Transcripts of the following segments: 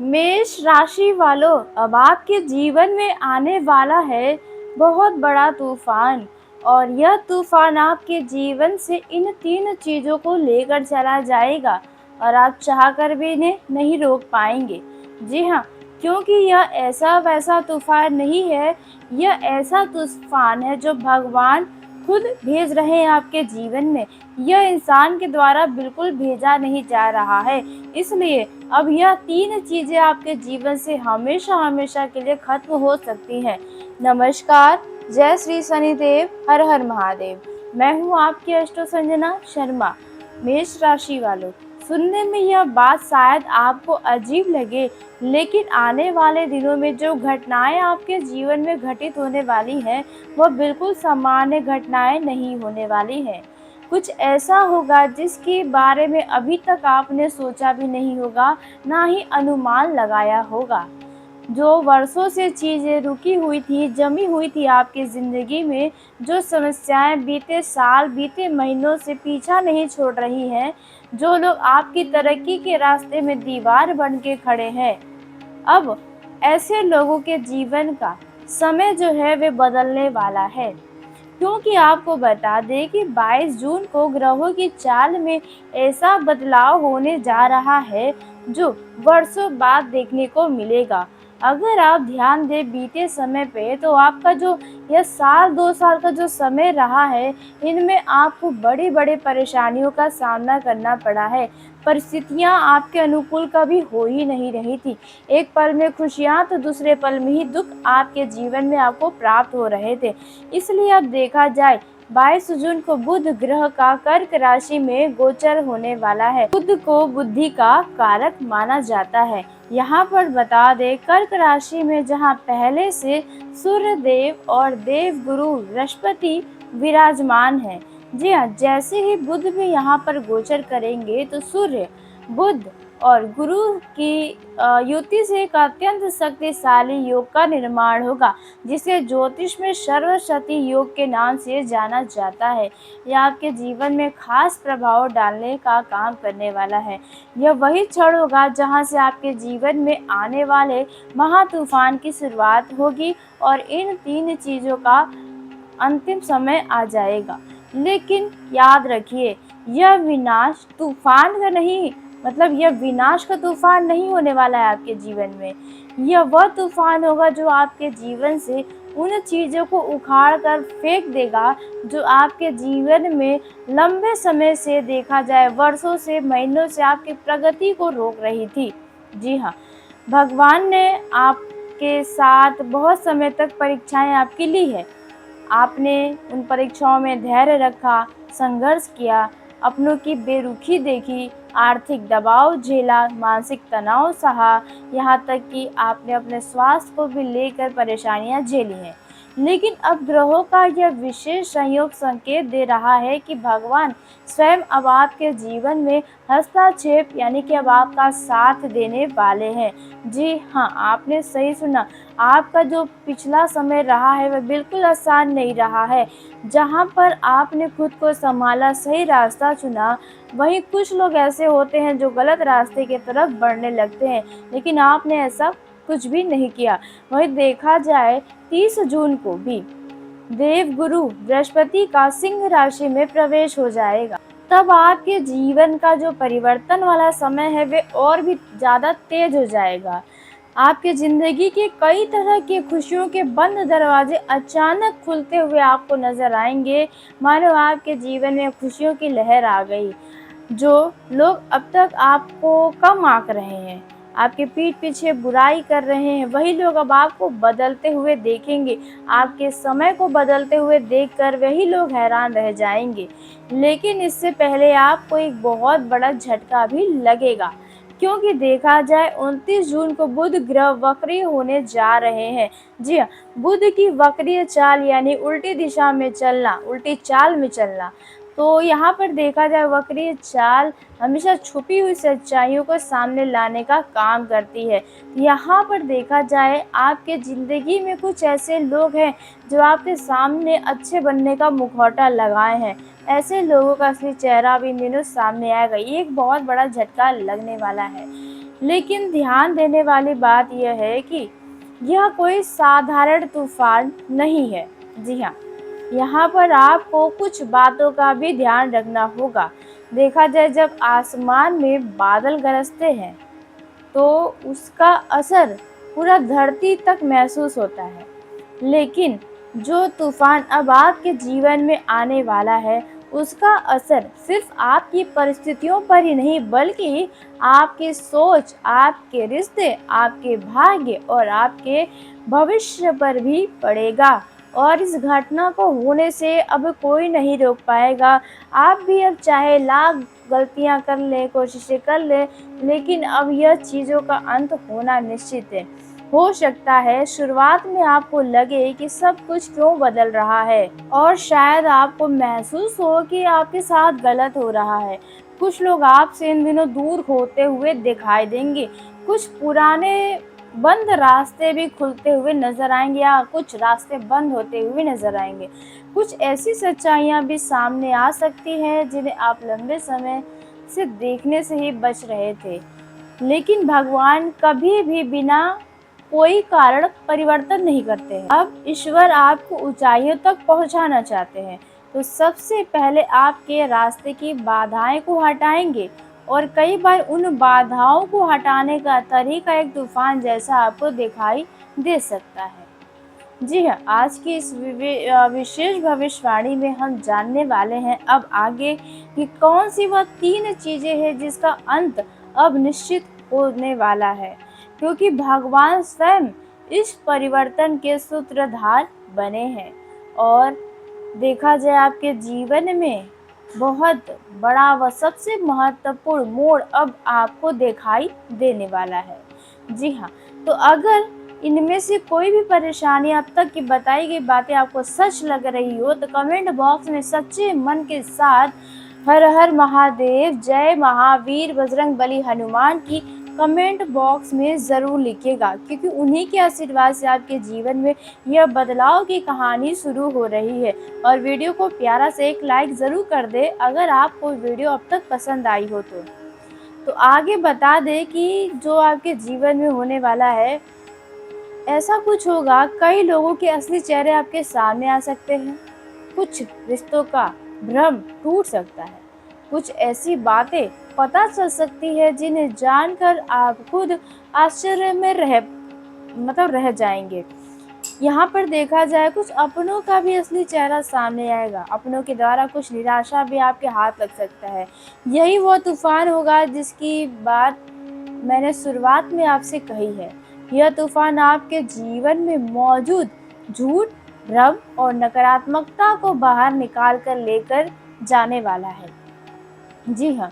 मेष राशि वालों, अब आपके जीवन में आने वाला है बहुत बड़ा तूफान। और यह तूफान आपके जीवन से इन तीन चीज़ों को लेकर चला जाएगा और आप चाहकर भी इन्हें नहीं रोक पाएंगे। जी हाँ, क्योंकि यह ऐसा वैसा तूफान नहीं है, यह ऐसा तूफान है जो भगवान खुद भेज रहे हैं आपके जीवन में। यह इंसान के द्वारा बिल्कुल भेजा नहीं जा रहा है। इसलिए अब यह तीन चीजें आपके जीवन से हमेशा हमेशा के लिए खत्म हो सकती हैं। नमस्कार, जय श्री शनिदेव, हर हर महादेव। मैं हूँ आपकी अष्टो संजना शर्मा। मेष राशि वालों, सुनने में यह बात शायद आपको अजीब लगे, लेकिन आने वाले दिनों में जो घटनाएं आपके जीवन में घटित होने वाली हैं, वह बिल्कुल सामान्य घटनाएं नहीं होने वाली हैं। कुछ ऐसा होगा जिसके बारे में अभी तक आपने सोचा भी नहीं होगा, ना ही अनुमान लगाया होगा। जो वर्षों से चीज़ें रुकी हुई थी, जमी हुई थी आपकी ज़िंदगी में, जो समस्याएं बीते साल, बीते महीनों से पीछा नहीं छोड़ रही हैं, जो लोग आपकी तरक्की के रास्ते में दीवार बन के खड़े हैं, अब ऐसे लोगों के जीवन का समय जो है वे बदलने वाला है। क्योंकि आपको बता दें कि 22 जून को ग्रहों की चाल में ऐसा बदलाव होने जा रहा है जो वर्षों बाद देखने को मिलेगा। अगर आप ध्यान दें बीते समय पे, तो आपका जो यह साल 2 साल का जो समय रहा है, इनमें आपको बड़ी बड़ी परेशानियों का सामना करना पड़ा है। परिस्थितियां आपके अनुकूल कभी हो ही नहीं रही थी। एक पल में खुशियां तो दूसरे पल में ही दुख आपके जीवन में आपको प्राप्त हो रहे थे। इसलिए अब देखा जाए, 22 जून को बुध ग्रह का कर्क राशि में गोचर होने वाला है। बुध को बुद्धि का कारक माना जाता है। यहाँ पर बता दें, कर्क राशि में जहाँ पहले से सूर्य देव और देव गुरु बृहस्पति विराजमान है। जी हाँ, जैसे ही बुध भी यहाँ पर गोचर करेंगे, तो सूर्य, बुध और गुरु की युति से एक अत्यंत शक्तिशाली योग का निर्माण होगा, जिसे ज्योतिष में सर्वशक्ति योग के नाम से जाना जाता है। यह आपके जीवन में खास प्रभाव डालने का काम करने वाला है। यह वही क्षण होगा जहां से आपके जीवन में आने वाले महातूफान की शुरुआत होगी और इन तीन चीज़ों का अंतिम समय आ जाएगा। लेकिन याद रखिए, यह विनाश तूफान का नहीं, मतलब यह विनाश का तूफान नहीं होने वाला है आपके जीवन में। यह वह तूफान होगा जो आपके जीवन से उन चीज़ों को उखाड़ कर फेंक देगा जो आपके जीवन में लंबे समय से, देखा जाए वर्षों से, महीनों से आपकी प्रगति को रोक रही थी। जी हाँ, भगवान ने आपके साथ बहुत समय तक परीक्षाएं आपकी ली है। आपने उन परीक्षाओं में धैर्य रखा, संघर्ष किया, अपनों की बेरुखी देखी, आर्थिक दबाव झेला, मानसिक तनाव सहा, यहाँ तक कि आपने अपने स्वास्थ्य को भी लेकर परेशानियाँ झेली हैं। लेकिन अब ग्रहों का यह विशेष संयोग संकेत दे रहा है कि भगवान स्वयं अब आपके जीवन में हस्तक्षेप, यानी कि अब आपका साथ देने वाले हैं। जी हाँ, आपने सही सुना। आपका जो पिछला समय रहा है वह बिल्कुल आसान नहीं रहा है। जहाँ पर आपने खुद को संभाला, सही रास्ता चुना, वहीं कुछ लोग ऐसे होते हैं जो गलत रास्ते की तरफ बढ़ने लगते हैं, लेकिन आपने ऐसा कुछ भी नहीं किया। वहीं देखा जाए, 30 जून को भी देवगुरु बृहस्पति का सिंह राशि में प्रवेश हो जाएगा। तब आपके जीवन का जो परिवर्तन वाला समय है वे और भी ज़्यादा तेज हो जाएगा। आपके ज़िंदगी के कई तरह की खुशियों के बंद दरवाजे अचानक खुलते हुए आपको नज़र आएंगे, मानो आपके जीवन में खुशियों की लहर आ गई। जो लोग अब तक आपको कम आंक रहे हैं, आपके पीठ पीछे बुराई कर रहे हैं, वही लोग अब आपको बदलते हुए देखेंगे। आपके समय को बदलते हुए देखकर वही लोग हैरान रह जाएंगे। लेकिन इससे पहले आपको एक बहुत बड़ा झटका भी लगेगा, क्योंकि देखा जाए 29 जून को बुध ग्रह वक्री होने जा रहे हैं। जी हाँ, बुध की वक्रीय चाल यानी उल्टी दिशा में चलना, उल्टी चाल में चलना। तो यहाँ पर देखा जाए, वक्रीय चाल हमेशा छुपी हुई सच्चाइयों को सामने लाने का काम करती है। यहाँ पर देखा जाए, आपके ज़िंदगी में कुछ ऐसे लोग हैं जो आपके सामने अच्छे बनने का मुखौटा लगाए हैं। ऐसे लोगों का असली चेहरा भी इन दिनों सामने आएगा। ये एक बहुत बड़ा झटका लगने वाला है। लेकिन ध्यान देने वाली बात यह है कि यह कोई साधारण तूफान नहीं है। जी हाँ, यहाँ पर आपको कुछ बातों का भी ध्यान रखना होगा। देखा जाए, जब आसमान में बादल गरजते हैं तो उसका असर पूरा धरती तक महसूस होता है। लेकिन जो तूफान अब आपके जीवन में आने वाला है, उसका असर सिर्फ आपकी परिस्थितियों पर ही नहीं, बल्कि आपकी सोच, आपके रिश्ते, आपके भाग्य और आपके भविष्य पर भी पड़ेगा। और इस घटना को होने से अब कोई नहीं रोक पाएगा। आप भी अब चाहे लाख गलतियां कर लें, कोशिशें कर लें, लेकिन अब यह चीज़ों का अंत होना निश्चित है। हो सकता है शुरुआत में आपको लगे कि सब कुछ क्यों बदल रहा है, और शायद आपको महसूस हो कि आपके साथ गलत हो रहा है। कुछ लोग आपसे इन दिनों दूर होते हुए दिखाई देंगे, कुछ पुराने बंद रास्ते भी खुलते हुए नजर आएंगे या कुछ रास्ते बंद होते हुए नजर आएंगे। कुछ ऐसी सच्चाइयां भी सामने आ सकती हैं जिन्हें आप लंबे समय से देखने से ही बच रहे थे। लेकिन भगवान कभी भी बिना कोई कारण परिवर्तन नहीं करते हैं। अब ईश्वर आपको ऊंचाइयों तक पहुंचाना चाहते हैं, तो सबसे पहले आपके रास्ते की बाधाएं को हटाएंगे। और कई बार उन बाधाओं को हटाने का तरीका एक तूफान जैसा आपको दिखाई दे सकता है। जी हाँ, आज की इस विशेष भविष्यवाणी में हम जानने वाले हैं अब आगे कि कौन सी वह 3 चीजें हैं जिसका अंत अब निश्चित होने वाला है, क्योंकि भगवान स्वयं इस परिवर्तन के सूत्रधार बने हैं। और देखा जाए, आपके जीवन में बहुत बड़ा व सबसे महत्वपूर्ण मोड़ अब आपको दिखाई देने वाला है। जी हाँ, तो अगर इनमें से कोई भी परेशानी अब तक की बताई गई बातें आपको सच लग रही हो, तो कमेंट बॉक्स में सच्चे मन के साथ हर हर महादेव, जय महावीर, बजरंग बली, हनुमान की कमेंट बॉक्स में ज़रूर लिखिएगा, क्योंकि उन्हीं के आशीर्वाद से आपके जीवन में यह बदलाव की कहानी शुरू हो रही है। और वीडियो को प्यारा से एक लाइक ज़रूर कर दे अगर आपको वीडियो अब तक पसंद आई हो तो आगे बता दें कि जो आपके जीवन में होने वाला है, ऐसा कुछ होगा, कई लोगों के असली चेहरे आपके सामने आ सकते हैं, कुछ रिश्तों का भ्रम टूट सकता है, कुछ ऐसी बातें पता चल सकती है जिन्हें जानकर आप खुद आश्चर्य में रह जाएंगे। यहाँ पर देखा जाए, कुछ अपनों का भी असली चेहरा सामने आएगा। अपनों के द्वारा कुछ निराशा भी आपके हाथ लग सकता है। यही वो तूफान होगा जिसकी बात मैंने शुरुआत में आपसे कही है। यह तूफान आपके जीवन में मौजूद झूठ, भ्रम और नकारात्मकता को बाहर निकाल कर लेकर जाने वाला है। जी हाँ,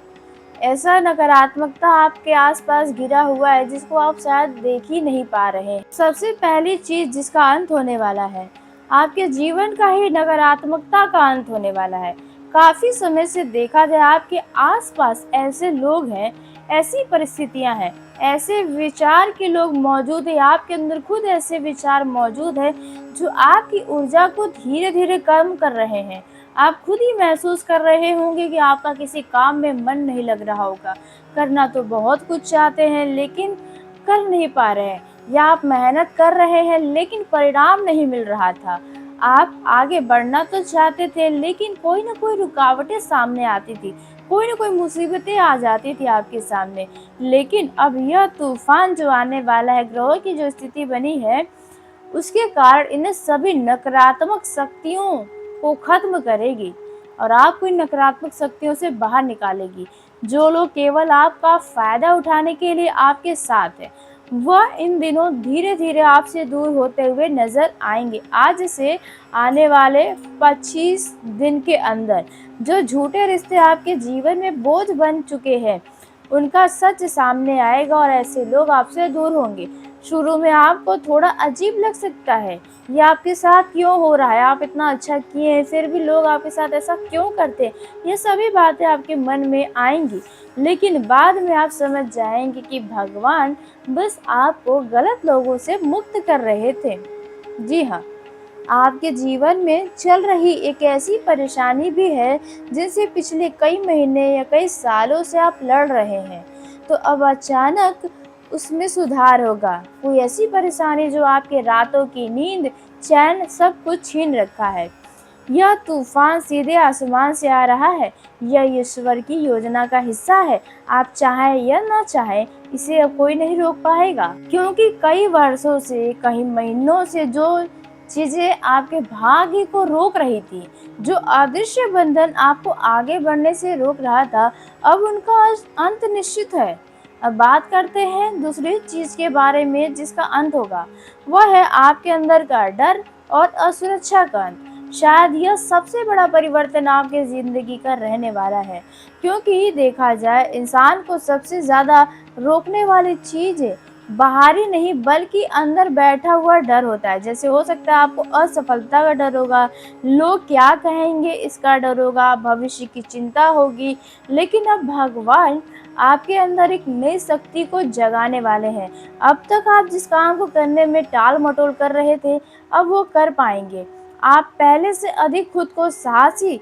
ऐसा नकारात्मकता आपके आसपास गिरा हुआ है जिसको आप शायद देख ही नहीं पा रहे हैं। सबसे पहली चीज जिसका अंत होने वाला है, आपके जीवन का ही नकारात्मकता का अंत होने वाला है। काफी समय से देखा जाए, आपके आसपास ऐसे लोग हैं, ऐसी परिस्थितियां हैं, ऐसे विचार के लोग मौजूद है, आपके अंदर खुद ऐसे विचार मौजूद है जो आपकी ऊर्जा को धीरे धीरे कम कर रहे हैं। आप खुद ही महसूस कर रहे होंगे कि आपका किसी काम में मन नहीं लग रहा होगा। करना तो बहुत कुछ चाहते हैं लेकिन कर नहीं पा रहे हैं, या आप मेहनत कर रहे हैं लेकिन परिणाम नहीं मिल रहा था। आप आगे बढ़ना तो चाहते थे लेकिन कोई ना कोई रुकावटें सामने आती थी, कोई ना कोई मुसीबतें आ जाती थी आपके सामने। लेकिन अब यह तूफान जो आने वाला है, ग्रहों की जो स्थिति बनी है, उसके कारण इन सभी नकारात्मक शक्तियों को खत्म करेगी और आपको इन नकारात्मक शक्तियों से बाहर निकालेगी। जो लोग केवल आपका फायदा उठाने के लिए आपके साथ है, वह इन दिनों धीरे धीरे आपसे दूर होते हुए नजर आएंगे। आज से आने वाले 25 दिन के अंदर जो झूठे रिश्ते आपके जीवन में बोझ बन चुके हैं, उनका सच सामने आएगा और ऐसे लोग आपसे दूर होंगे। शुरू में आपको थोड़ा अजीब लग सकता है, ये आपके साथ क्यों हो रहा है, आप इतना अच्छा किए हैं फिर भी लोग आपके साथ ऐसा क्यों करते हैं, ये सभी बातें आपके मन में आएंगी। लेकिन बाद में आप समझ जाएंगे कि भगवान बस आपको गलत लोगों से मुक्त कर रहे थे। जी हाँ, आपके जीवन में चल रही एक ऐसी परेशानी भी है जिनसे पिछले कई महीने या कई सालों से आप लड़ रहे हैं। तो अब अचानक उसमें सुधार होगा। कोई ऐसी परेशानी जो आपके रातों की नींद, चैन सब कुछ छीन रखा है। यह तूफान सीधे आसमान से आ रहा है। यह ईश्वर की योजना का हिस्सा है। आप चाहें या ना चाहें, इसे अब कोई नहीं रोक पाएगा, क्योंकि कई वर्षों से, कई महीनों से जो चीजें आपके भाग्य को रोक रही थी, जो अदृश्य बंधन आपको आगे बढ़ने से रोक रहा था, अब उनका अंत निश्चित है। अब बात करते हैं दूसरी चीज के बारे में जिसका अंत होगा। वह है आपके अंदर का डर और असुरक्षा का अंत। शायद यह सबसे बड़ा परिवर्तन आपकी ज़िंदगी का रहने वाला है, क्योंकि देखा जाए इंसान को सबसे ज़्यादा रोकने वाली चीज़ बाहरी नहीं बल्कि अंदर बैठा हुआ डर होता है। जैसे हो सकता है आपको असफलता का डर होगा, लोग क्या कहेंगे इसका डर होगा, भविष्य की चिंता होगी। लेकिन अब भगवान आपके अंदर एक नई शक्ति को जगाने वाले हैं। अब तक आप जिस काम को करने में टाल-मटोल कर रहे थे, अब वो कर पाएँगे। आप पहले से अधिक खुद को साहसी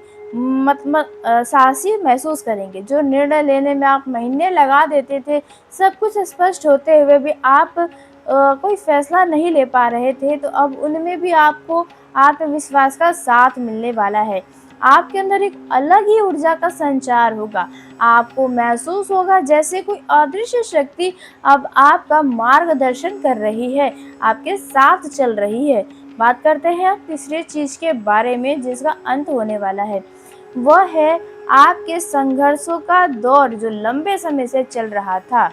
महसूस करेंगे। जो निर्णय लेने में आप महीने लगा देते थे, सब कुछ स्पष्ट होते हुए भी आप कोई फैसला नहीं ले पा रहे थे, तो अब उनमें भी आपको आत्मविश्वास का साथ मिलने वाला है। आपके अंदर एक अलग ही ऊर्जा का संचार होगा। आपको महसूस होगा जैसे कोई अदृश्य शक्ति अब आपका मार्गदर्शन कर रही है, आपके साथ चल रही है। बात करते हैं अब तीसरी चीज़ के बारे में जिसका अंत होने वाला है। वह है आपके संघर्षों का दौर जो लंबे समय से चल रहा था।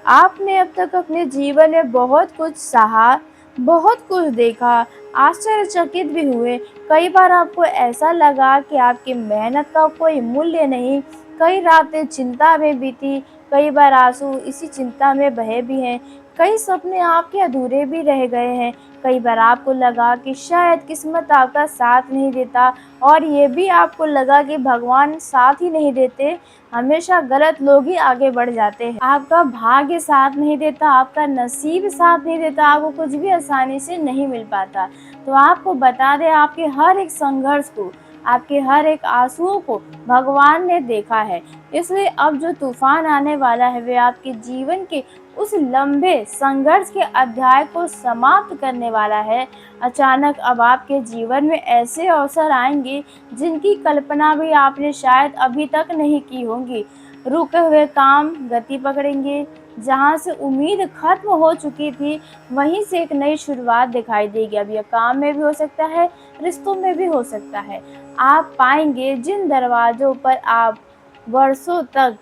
आपने अब तक अपने जीवन में बहुत कुछ सहा, बहुत कुछ देखा, आश्चर्यचकित भी हुए। कई बार आपको ऐसा लगा कि आपकी मेहनत का कोई मूल्य नहीं। कई रातें चिंता में बीती, कई बार आंसू इसी चिंता में बहे भी हैं। कई सपने आपके अधूरे भी रह गए हैं। कई बार आपको लगा कि शायद किस्मत आपका साथ नहीं देता, और ये भी आपको लगा कि भगवान साथ ही नहीं देते, हमेशा गलत लोग ही आगे बढ़ जाते हैं। आपका भाग्य साथ नहीं देता, आपका नसीब साथ नहीं देता, आपको कुछ भी आसानी से नहीं मिल पाता। तो आपको बता दें, आपके हर एक संघर्ष को, आपके हर एक आंसुओं को भगवान ने देखा है। इसलिए अब जो तूफान आने वाला है वे आपके जीवन के उस लंबे संघर्ष के अध्याय को समाप्त करने वाला है। अचानक अब आपके जीवन में ऐसे अवसर आएंगे जिनकी कल्पना भी आपने शायद अभी तक नहीं की होगी। रुके हुए काम गति पकड़ेंगे। जहाँ से उम्मीद खत्म हो चुकी थी, वहीं से एक नई शुरुआत दिखाई देगी। अब यह काम में भी हो सकता है, रिश्तों में भी हो सकता है। आप पाएंगे जिन दरवाजों पर आप वर्षों तक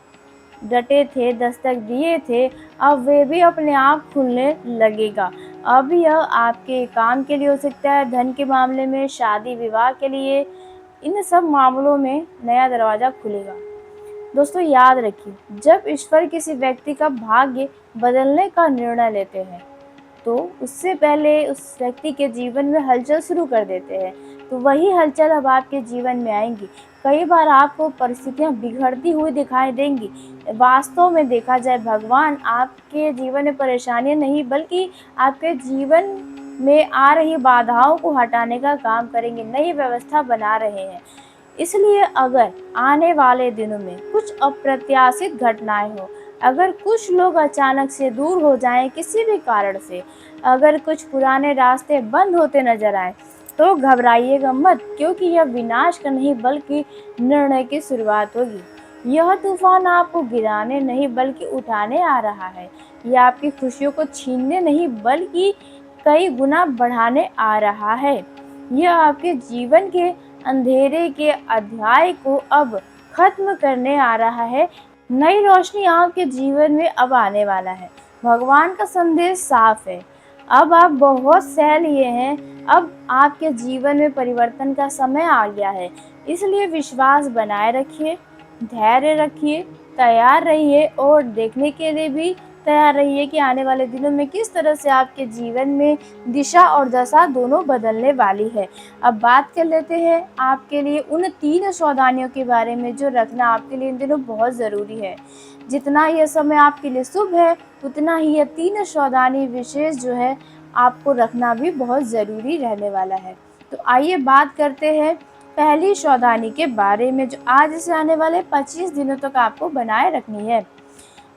डटे थे, दस्तक दिए थे, अब वे भी अपने आप खुलने लगेगा। अब यह आपके काम के लिए हो सकता है, धन के मामले में, शादी विवाह के लिए, इन सब मामलों में नया दरवाज़ा खुलेगा। दोस्तों याद रखिए, जब ईश्वर किसी व्यक्ति का भाग्य बदलने का निर्णय लेते हैं, तो उससे पहले उस व्यक्ति के जीवन में हलचल शुरू कर देते हैं। तो वही हलचल अब आपके जीवन में आएंगी। कई बार आपको परिस्थितियां बिगड़ती हुई दिखाई देंगी। वास्तव में देखा जाए, भगवान आपके जीवन में परेशानियां नहीं बल्कि आपके जीवन में आ रही बाधाओं को हटाने का काम करेंगे, नई व्यवस्था बना रहे हैं। इसलिए अगर आने वाले दिनों में कुछ अप्रत्याशित घटनाएं हो, अगर कुछ लोग अचानक से दूर हो जाएं किसी भी कारण से, अगर कुछ पुराने रास्ते बंद होते नजर आए, तो घबराइएगा मत, क्योंकि यह विनाश का नहीं बल्कि निर्णय की शुरुआत होगी। यह तूफान आपको गिराने नहीं बल्कि उठाने आ रहा है। यह आपकी खुशियों को छीनने नहीं बल्कि कई गुना बढ़ाने आ रहा है। यह आपके जीवन के अंधेरे के अध्याय को अब खत्म करने आ रहा है। नई रोशनी आपके जीवन में अब आने वाला है। भगवान का संदेश साफ है। अब आप बहुत सह लिए हैं। अब आपके जीवन में परिवर्तन का समय आ गया है। इसलिए विश्वास बनाए रखिए, धैर्य रखिए, तैयार रहिए और देखने के लिए भी तैयार रहिए कि आने वाले दिनों में किस तरह से आपके जीवन में दिशा और दशा दोनों बदलने वाली है। अब बात कर लेते हैं आपके लिए उन 3 सावधानियों के बारे में जो रखना आपके लिए इन दिनों बहुत ज़रूरी है। जितना यह समय आपके लिए शुभ है, उतना ही यह 3 सावधानी विशेष जो है आपको रखना भी बहुत ज़रूरी रहने वाला है। तो आइए बात करते हैं पहली सावधानी के बारे में, जो आज से आने वाले 25 दिनों तक आपको बनाए रखनी है।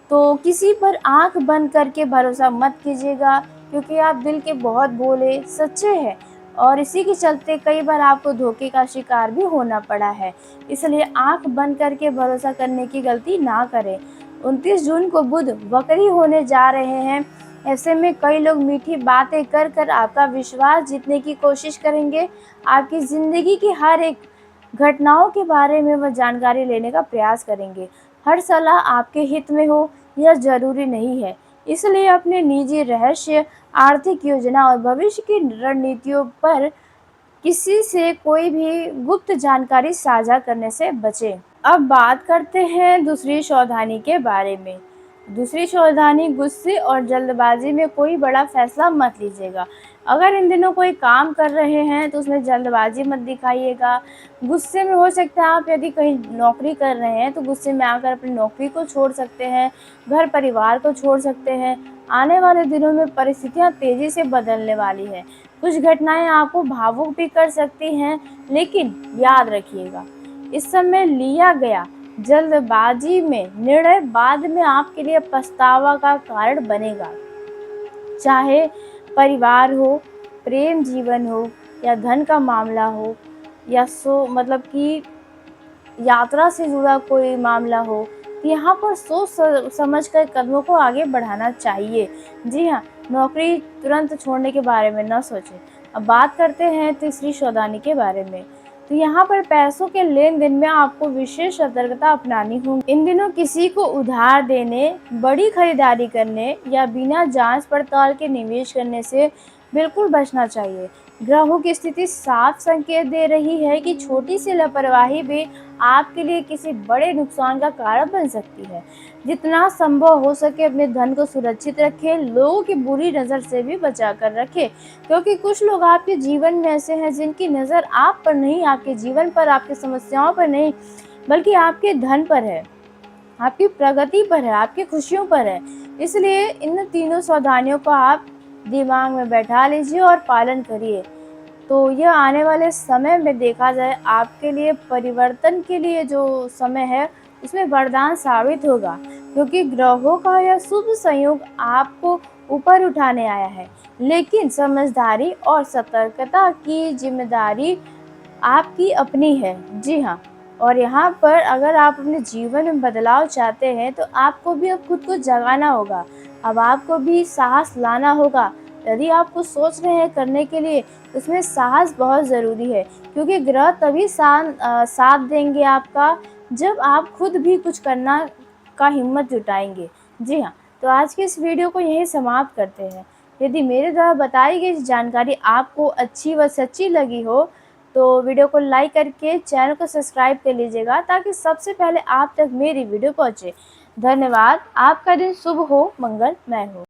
तो किसी पर आँख बंद करके भरोसा मत कीजिएगा, क्योंकि आप दिल के बहुत भोले, सच्चे हैं और इसी के चलते कई बार आपको धोखे का शिकार भी होना पड़ा है। इसलिए आँख बंद करके भरोसा करने की गलती ना करें। 29 जून को बुध वक्री होने जा रहे हैं। ऐसे में कई लोग मीठी बातें कर कर आपका विश्वास जीतने की कोशिश करेंगे। आपकी ज़िंदगी की हर एक घटनाओं के बारे में वह जानकारी लेने का प्रयास करेंगे। हर सलाह आपके हित में हो यह ज़रूरी नहीं है। इसलिए अपने निजी रहस्य, आर्थिक योजना और भविष्य की रणनीतियों पर किसी से कोई भी गुप्त जानकारी साझा करने से बचें। अब बात करते हैं दूसरी सावधानी के बारे में। दूसरी सावधानी, गुस्से और जल्दबाजी में कोई बड़ा फैसला मत लीजिएगा। अगर इन दिनों कोई काम कर रहे हैं तो उसमें जल्दबाजी मत दिखाइएगा। गुस्से में हो सकता है आप यदि कहीं नौकरी कर रहे हैं तो गुस्से में आकर अपनी नौकरी को छोड़ सकते हैं, घर परिवार को छोड़ सकते हैं। आने वाले दिनों में परिस्थितियाँ तेज़ी से बदलने वाली हैं। कुछ घटनाएँ आपको भावुक भी कर सकती हैं, लेकिन याद रखिएगा इस समय लिया गया जल्दबाजी में निर्णय बाद में आपके लिए पछतावा का कारण बनेगा। चाहे परिवार हो, प्रेम जीवन हो या धन का मामला हो या मतलब कि यात्रा से जुड़ा कोई मामला हो, यहाँ पर सोच समझ कर कदमों को आगे बढ़ाना चाहिए। जी हाँ, नौकरी तुरंत छोड़ने के बारे में ना सोचें। अब बात करते हैं तीसरी सावधानी के बारे में। तो यहाँ पर पैसों के लेन-देन में आपको विशेष सतर्कता अपनानी होगी। इन दिनों किसी को उधार देने, बड़ी खरीदारी करने या बिना जांच-पड़ताल के निवेश करने से बिल्कुल बचना चाहिए। ग्रहों की स्थिति साफ संकेत दे रही है कि छोटी सी लापरवाही भी आपके लिए किसी बड़े नुकसान का कारण बन सकती है। जितना संभव हो सके अपने धन को सुरक्षित रखें, लोगों की बुरी नज़र से भी बचा कर रखें, क्योंकि कुछ लोग आपके जीवन में ऐसे हैं जिनकी नज़र आप पर नहीं, आपके जीवन पर, आपकी समस्याओं पर नहीं, बल्कि आपके धन पर है, आपकी प्रगति पर है, आपकी खुशियों पर है। इसलिए इन तीनों सावधानियों को आप दिमाग में बैठा लीजिए और पालन करिए। तो यह आने वाले समय में देखा जाए आपके लिए परिवर्तन के लिए जो समय है उसमें वरदान साबित होगा, क्योंकि ग्रहों का यह शुभ संयोग आपको ऊपर उठाने आया है। लेकिन समझदारी और सतर्कता की जिम्मेदारी आपकी अपनी है। जी हाँ, और यहाँ पर अगर आप अपने जीवन में बदलाव चाहते हैं तो आपको भी अब खुद को जगाना होगा। अब आपको भी साहस लाना होगा। यदि आप कुछ सोच रहे हैं करने के लिए, उसमें साहस बहुत ज़रूरी है, क्योंकि ग्रह तभी साथ देंगे आपका जब आप खुद भी कुछ करना का हिम्मत जुटाएंगे। जी हाँ, तो आज की इस वीडियो को यहीं समाप्त करते हैं। यदि मेरे द्वारा बताई गई जानकारी आपको अच्छी व सच्ची लगी हो तो वीडियो को लाइक करके चैनल को सब्सक्राइब कर लीजिएगा, ताकि सबसे पहले आप तक मेरी वीडियो पहुँचे। धन्यवाद। आपका दिन शुभ हो, मंगलमय हो।